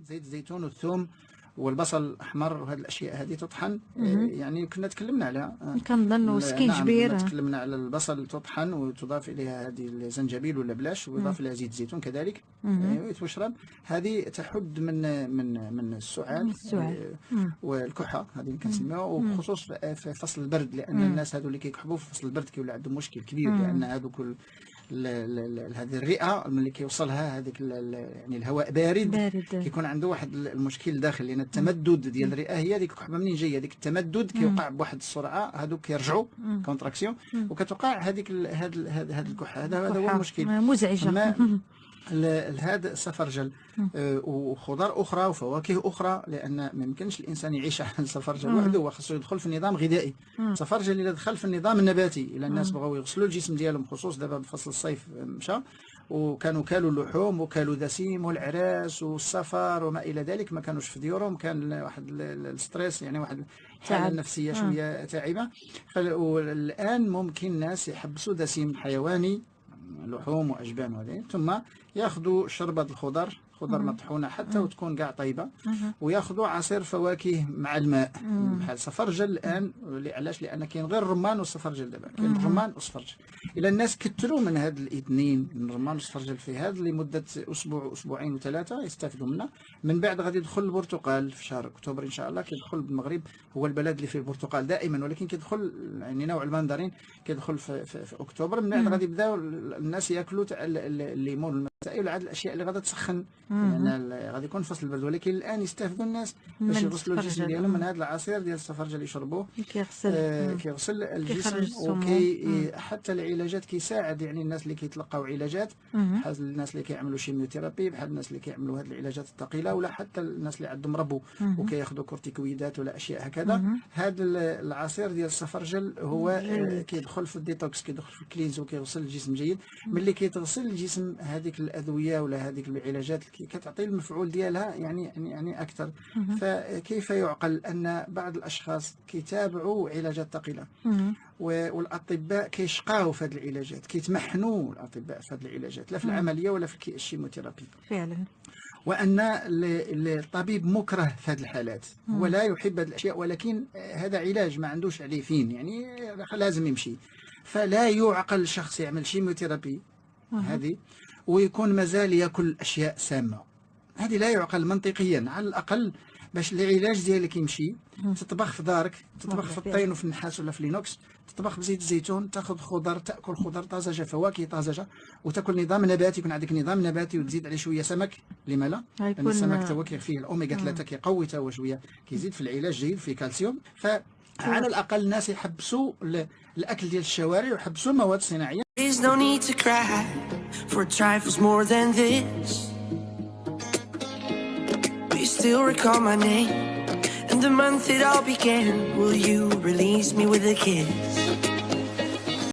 زيت الزيتون والثوم والبصل الأحمر وهذه الأشياء هذه تطحن. يعني كنا تكلمنا عليها، كنظن سكين نعم كبير. تكلمنا على البصل تطحن وتضاف إليها هذه الزنجبيل ولا بلاش، ويضاف إليها زيت الزيتون كذلك وتشرب. هذه تحد من السعال والكحة، هذه اللي كنسميوها، وبخصوص في فصل البرد، لأن الناس هذو اللي كيكحبوا في فصل البرد كيولي عندهم مشكل كبير، لأن هذوك هذه الرئه ملي كيوصلها هذيك يعني الهواء بارد كيكون عنده واحد المشكل داخل، لان التمدد ديال الرئه هي هذيك الكحبه منين جايه، هذيك التمدد كيوقع بواحد السرعه، هذوك كيرجعوا كونتراكسيون وكتوقع هذيك هذا الكحه. هذا هو المشكل مزعجه. هذا السفرجل وخضار اخرى وفواكه اخرى، لان ما يمكنش الانسان يعيش على السفرجل وحده، هو خاصو يدخل في النظام الغذائي. السفرجل اذا دخل في النظام النباتي، الى الناس بغاو يغسلوا الجسم ديالهم، خصوص دابا بفصل الصيف مشى وكانوا كالوا اللحوم وكالوا دسيم والعراس والسفر وما الى ذلك، ما كانوش في ديورهم، كان واحد الستريس، يعني واحد الحاله النفسيه شويه تعبه. فالان ممكن الناس يحبسوا دسيم حيواني، لحوم واجبان وهذه، ثم ياخذوا شربة الخضر، خضر مطحونه حتى وتكون كاع طيبه، وياخذوا عصير فواكه مع الماء بحال سفرجل. الان علاش؟ لان كاين غير الرمان والسفرجل دابا، كاين الرمان والسفرجل. الى الناس كثروا من هاد الاثنين، من الرمان والسفرجل، في هذا لمده اسبوع اسبوعين وثلاثه يستافدوا منه. من بعد غادي يدخل البرتقال في شهر اكتوبر ان شاء الله، كيدخل بالمغرب، هو البلد اللي فيه البرتقال دائما، ولكن كيدخل يعني نوع المندرين كيدخل في اكتوبر. من بعد غادي يبداو الناس ياكلوا تاع الليمون والمسائل وهاد الاشياء اللي غادا تسخن، لان غادي يكون فصل البرد. ولكن الان يستافدوا الناس باش يغسلوا الجسم ديالهم من هذا العصير ديال السفرجل اللي يشربوه، كيغسل الجسم. وكي حتى العلاجات كيساعد، يعني الناس اللي كيتلقاو علاجات، بحال الناس اللي كيعملوا شيميوثيرابي، بحال الناس اللي كيعملوا هذه العلاجات الثقيله، ولا حتى الناس اللي عندهم ربو وكياخذوا كورتيكويدات ولا اشياء هكذا. هذا العصير ديال السفرجل هو كيدخل في الديتوكس، كيدخل في الكلينز وكيغسل الجسم جيد. ملي كيتغسل الجسم هذيك الادويه ولا هذيك العلاجات كتعطي المفعول ديالها يعني اكثر. فكيف يعقل ان بعض الاشخاص كيتابعوا علاجات ثقيله والاطباء كيشقاو في هذه العلاجات، كيتمحنوا الاطباء في هذه العلاجات، لا في العمليه ولا في الشيموثيرابي فعلا، وان الطبيب مكره في هذه الحالات، هو لا يحب هذه الاشياء، ولكن هذا علاج ما عندوش عليه فين، يعني لازم يمشي. فلا يعقل الشخص يعمل شيموثيرابي هذه ويكون مازال ياكل اشياء سامه، هذه لا يعقل منطقيا. على الاقل باش العلاج ديالك يمشي، تطبخ في دارك، تطبخ في الطين وفي النحاس ولا في لينوكس، تطبخ بزيت الزيتون، تاخذ خضر، تاكل خضر طازجه، فواكه طازجه، وتاكل نظام نباتي، يكون عندك نظام نباتي، وتزيد عليه شويه سمك. لما لا؟ لان السمك توا فيه الاوميغا 3 كيقوي تا هو شويه، كيزيد في العلاج جيد، فيه كالسيوم. فعلى الاقل الناس يحبسوا الاكل ديال الشوارع ويحبسوا المواد الصناعيه. There's no need to cry for trifles more than this. But you still recall my name and the month it all began. Will you release me with a kiss?